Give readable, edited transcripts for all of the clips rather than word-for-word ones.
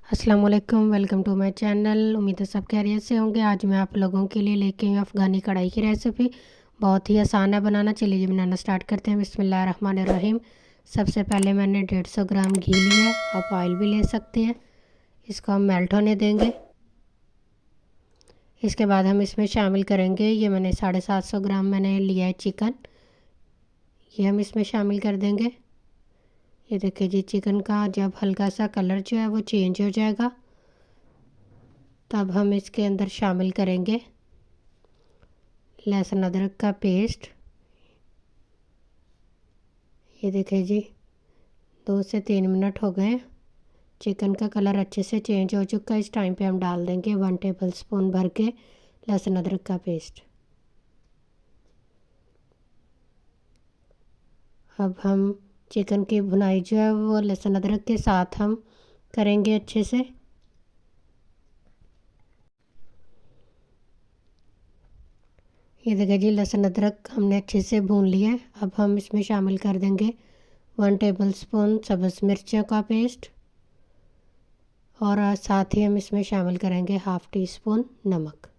अस्सलाम वालेकुम, welcome to my channel. उम्मीद है सब खैरियत से होंगे। आज मैं आप लोगों के लिए लेके आई हूँ अफ़गानी कढ़ाई की रेसिपी। बहुत ही आसान है बनाना। चलिए बनाना स्टार्ट करते हैं। बिस्मिल्लाहिर्रहमानिर्रहीम। सबसे पहले मैंने 150 ग्राम घी लिया है। आप ऑयल भी ले सकते हैं। इसको हम मेल्ट होने देंगे। इसके बाद हम इसमें शामिल करेंगे, ये मैंने 750 ग्राम मैंने लिया है चिकन। ये हम इसमें शामिल कर देंगे। ये देखिए जी, चिकन का जब हल्का सा कलर जो है वो चेंज हो जाएगा तब हम इसके अंदर शामिल करेंगे लहसुन अदरक का पेस्ट। ये देखिए जी, 2 से 3 मिनट हो गए। चिकन का कलर अच्छे से चेंज हो चुका है। इस टाइम पे हम डाल देंगे 1 टेबल स्पून भर के लहसुन अदरक का पेस्ट। अब हम चिकन की भुनाई जो है वो लहसुन अदरक के साथ हम करेंगे अच्छे से। ये देखिए जी, लहसुन अदरक हमने अच्छे से भून लिया है। अब हम इसमें शामिल कर देंगे 1 टेबल स्पून सब्ज़ मिर्चों का पेस्ट और साथ ही हम इसमें शामिल करेंगे हाफ़ टी स्पून नमक।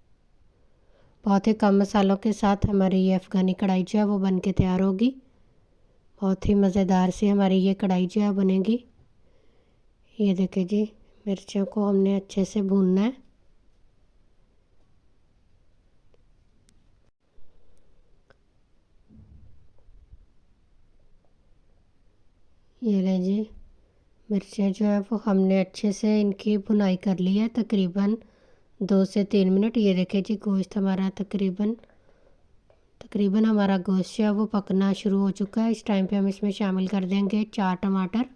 बहुत ही कम मसालों के साथ हमारी ये अफ़गानी कढ़ाई जो है वो बन के तैयार होगी। बहुत ही मज़ेदार सी हमारी ये कढ़ाई जो है बनेगी। ये देखिए जी, मिर्चों को हमने अच्छे से भूनना है। ये ले जी, मिर्चें जो है वो हमने अच्छे से इनकी भुनाई कर ली है, तकरीबन 2 से 3 मिनट। ये देखिए जी, गोश्त हमारा तकरीबन हमारा गोश्त जो है वो पकना शुरू हो चुका है। इस टाइम पे हम इसमें शामिल कर देंगे 4 टमाटर।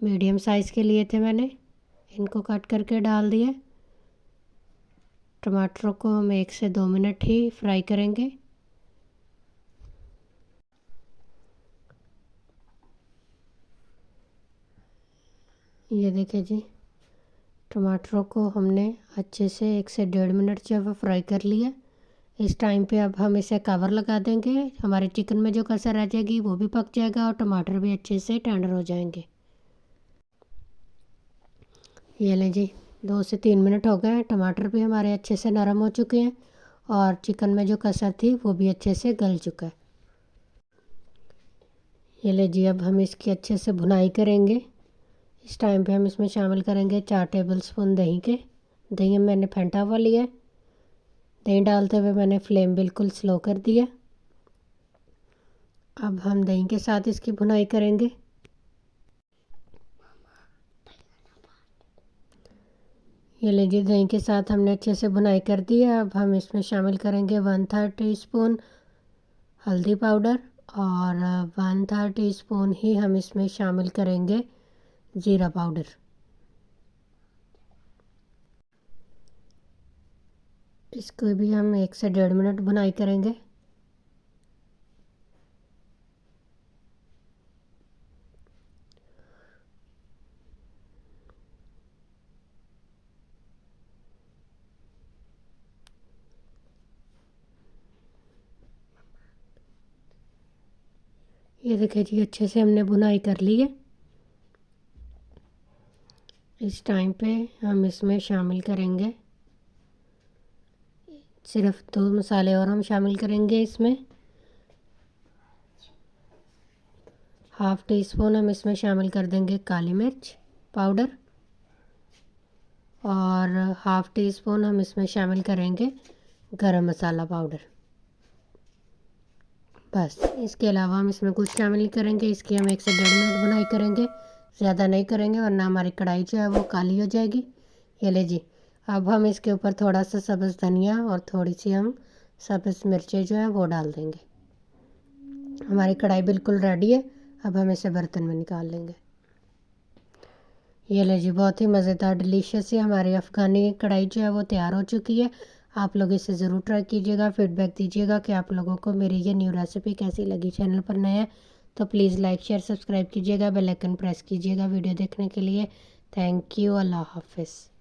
मीडियम साइज़ के लिए थे मैंने, इनको कट करके डाल दिए। टमाटरों को हम 1 से 2 मिनट ही फ्राई करेंगे। ये देखिए जी, टमाटरों को हमने अच्छे से 1 से 1.5 मिनट जो है वो फ्राई कर लिया। इस टाइम पे अब हम इसे कवर लगा देंगे। हमारे चिकन में जो कसर रह जाएगी वो भी पक जाएगा और टमाटर भी अच्छे से टेंडर हो जाएंगे। ये लें जी, 2 से 3 मिनट हो गए। टमाटर भी हमारे अच्छे से नरम हो चुके हैं और चिकन में जो कसर थी वो भी अच्छे से गल चुका है। ये ले जी, अब हम इसकी अच्छे से भुनाई करेंगे। इस टाइम पे हम इसमें शामिल करेंगे 4 टेबल स्पून दही के। दही मैंने फेंटा हुआ लिया। दही डालते हुए मैंने फ्लेम बिल्कुल स्लो कर दिया। अब हम दही के साथ इसकी भुनाई करेंगे। ये लीजिए, दही के साथ हमने अच्छे से भुनाई कर दी है। अब हम इसमें शामिल करेंगे 1/3 टीस्पून हल्दी पाउडर और 1/3 टीस्पून ही हम इसमें शामिल करेंगे ज़ीरा पाउडर। इसको भी हम 1 से 1.5 मिनट भुनाई करेंगे। ये देखिए जी, अच्छे से हमने भुनाई कर ली है। इस टाइम पे हम इसमें शामिल करेंगे सिर्फ 2 मसाले और हम शामिल करेंगे इसमें। हाफ़ टी स्पून हम इसमें शामिल कर देंगे काली मिर्च पाउडर और हाफ़ टी स्पून हम इसमें शामिल करेंगे गरम मसाला पाउडर। बस, इसके अलावा हम इसमें कुछ शामिल नहीं करेंगे। इसकी हम 1 से 1.5 मिनट भुनाई करेंगे, ज़्यादा नहीं करेंगे वरना हमारी कढ़ाई जो है वो काली हो जाएगी। ये ले जी, अब हम इसके ऊपर थोड़ा सा सब्ज़ धनिया और थोड़ी सी हम सब्ज़ मिर्चें जो है वो डाल देंगे। हमारी कढ़ाई बिल्कुल रेडी है। अब हम इसे बर्तन में निकाल लेंगे। ये ले जी, बहुत ही मज़ेदार डिलीशियस सी हमारी अफ़गानी कढ़ाई जो है वो तैयार हो चुकी है। आप लोग इसे ज़रूर ट्राई कीजिएगा, फ़ीडबैक दीजिएगा कि आप लोगों को मेरी ये न्यू रेसिपी कैसी लगी। चैनल पर नए हैं तो प्लीज़ लाइक शेयर सब्सक्राइब कीजिएगा, बेल आइकन प्रेस कीजिएगा वीडियो देखने के लिए। Thank you. अल्लाह हाफ़िज़।